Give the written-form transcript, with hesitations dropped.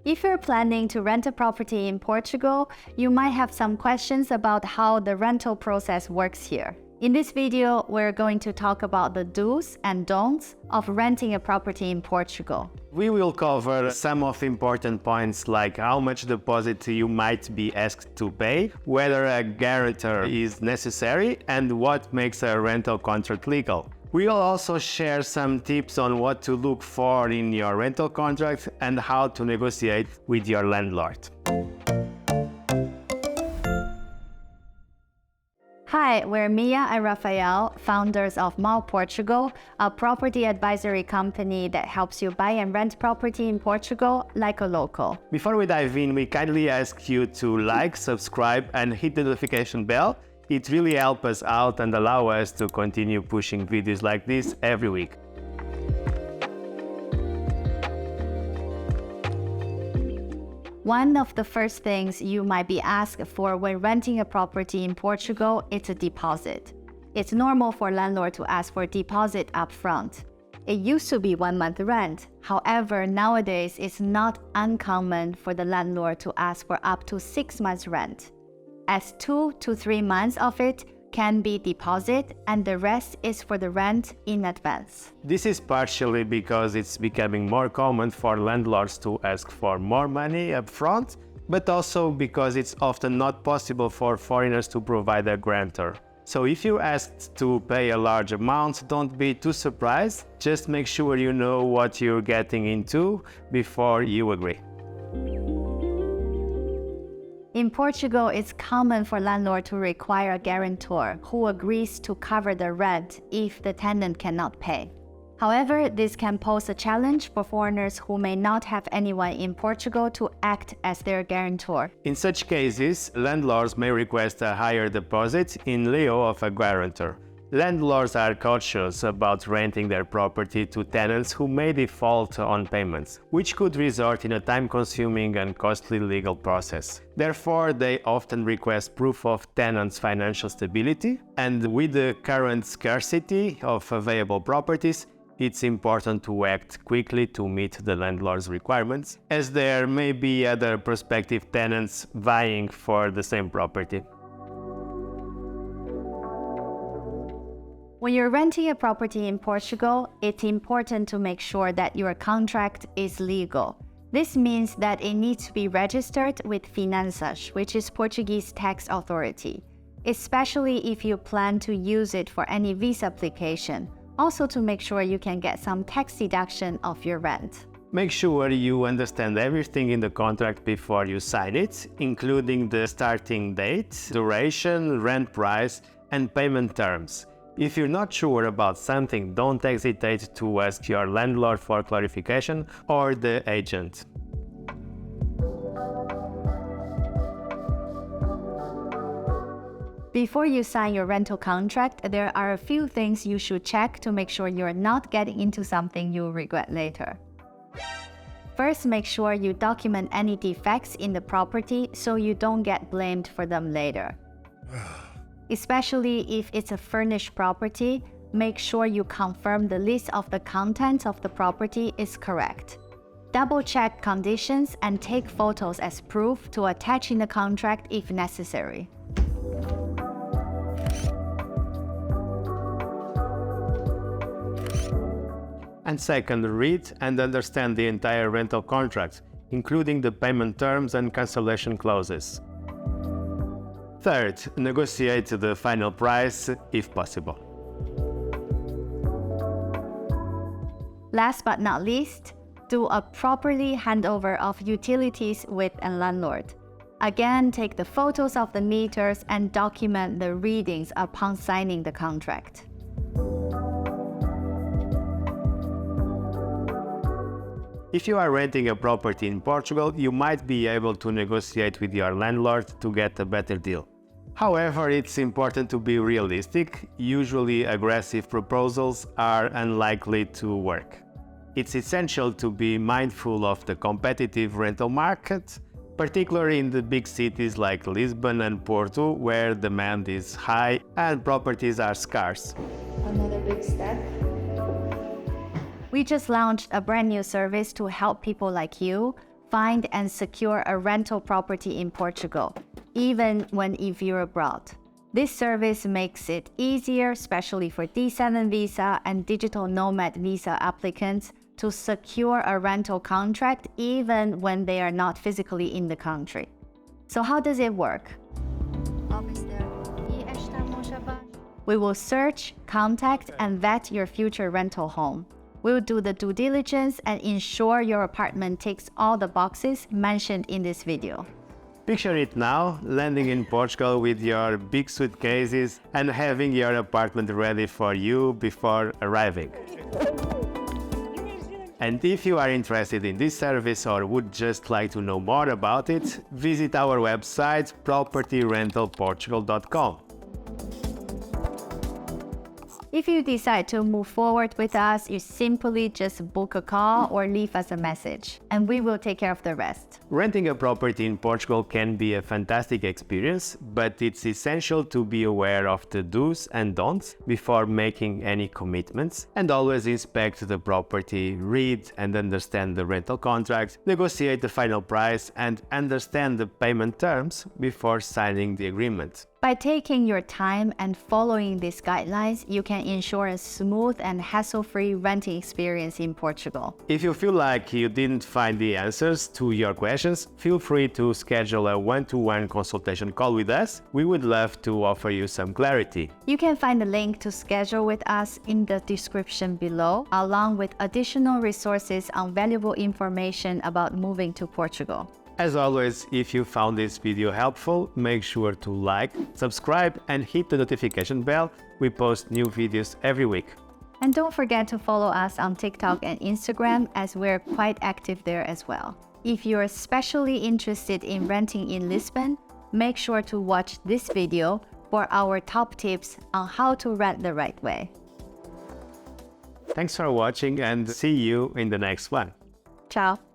If you're planning to rent a property in Portugal, you might have some questions about how the rental process works here. In this video, we're going to talk about the do's and don'ts of renting a property in Portugal. We will cover some of important points like how much deposit you might be asked to pay, whether a guarantor is necessary, and what makes a rental contract legal. We will also share some tips on what to look for in your rental contract and how to negotiate with your landlord. Hi, we're Mia and Rafael, founders of Mal Portugal, a property advisory company that helps you buy and rent property in Portugal like a local. Before we dive in, we kindly ask you to like, subscribe, and hit the notification bell. It really helps us out and allow us to continue pushing videos like this every week. One of the first things you might be asked for when renting a property in Portugal is a deposit. It's normal for landlords to ask for a deposit up front. It used to be 1 month rent. However, nowadays it's not uncommon for the landlord to ask for up to 6 months rent, as 2 to 3 months of it can be deposit and the rest is for the rent in advance. This is partially because it's becoming more common for landlords to ask for more money up front, but also because it's often not possible for foreigners to provide a guarantor. So if you're asked to pay a large amount, don't be too surprised. Just make sure you know what you're getting into before you agree. In Portugal, it's common for landlords to require a guarantor who agrees to cover the rent if the tenant cannot pay. However, this can pose a challenge for foreigners who may not have anyone in Portugal to act as their guarantor. In such cases, landlords may request a higher deposit in lieu of a guarantor. Landlords are cautious about renting their property to tenants who may default on payments, which could result in a time-consuming and costly legal process. Therefore, they often request proof of tenants' financial stability, and with the current scarcity of available properties, it's important to act quickly to meet the landlord's requirements, as there may be other prospective tenants vying for the same property. When you're renting a property in Portugal, it's important to make sure that your contract is legal. This means that it needs to be registered with Finanças, which is Portuguese tax authority, especially if you plan to use it for any visa application, also to make sure you can get some tax deduction of your rent. Make sure you understand everything in the contract before you sign it, including the starting date, duration, rent price, and payment terms. If you're not sure about something, don't hesitate to ask your landlord for clarification or the agent. Before you sign your rental contract, there are a few things you should check to make sure you're not getting into something you'll regret later. First, make sure you document any defects in the property so you don't get blamed for them later. Especially if it's a furnished property, make sure you confirm the list of the contents of the property is correct. Double-check conditions and take photos as proof to attach in the contract if necessary. And second, read and understand the entire rental contract, including the payment terms and cancellation clauses. Third, negotiate the final price if possible. Last but not least, do a properly handover of utilities with a landlord. Again, take the photos of the meters and document the readings upon signing the contract. If you are renting a property in Portugal, you might be able to negotiate with your landlord to get a better deal. However, it's important to be realistic. Usually, aggressive proposals are unlikely to work. It's essential to be mindful of the competitive rental market, particularly in the big cities like Lisbon and Porto, where demand is high and properties are scarce. Another big step. We just launched a brand new service to help people like you find and secure a rental property in Portugal, even if you're abroad. This service makes it easier, especially for D7 visa and digital nomad visa applicants, to secure a rental contract even when they are not physically in the country. So how does it work? We will search, contact, and vet your future rental home. We'll do the due diligence and ensure your apartment ticks all the boxes mentioned in this video. Picture it now, landing in Portugal with your big suitcases and having your apartment ready for you before arriving. And if you are interested in this service or would just like to know more about it, visit our website propertyrentalportugal.com. If you decide to move forward with us, you simply just book a call or leave us a message, and we will take care of the rest. Renting a property in Portugal can be a fantastic experience, but it's essential to be aware of the do's and don'ts before making any commitments, and always inspect the property, read and understand the rental contract, negotiate the final price, and understand the payment terms before signing the agreement. By taking your time and following these guidelines, you can ensure a smooth and hassle-free renting experience in Portugal. If you feel like you didn't find the answers to your questions, feel free to schedule a one-to-one consultation call with us. We would love to offer you some clarity. You can find the link to schedule with us in the description below, along with additional resources on valuable information about moving to Portugal. As always, if you found this video helpful, make sure to like, subscribe, and hit the notification bell. We post new videos every week. And don't forget to follow us on TikTok and Instagram, as we're quite active there as well. If you're especially interested in renting in Lisbon, make sure to watch this video for our top tips on how to rent the right way. Thanks for watching and see you in the next one. Ciao!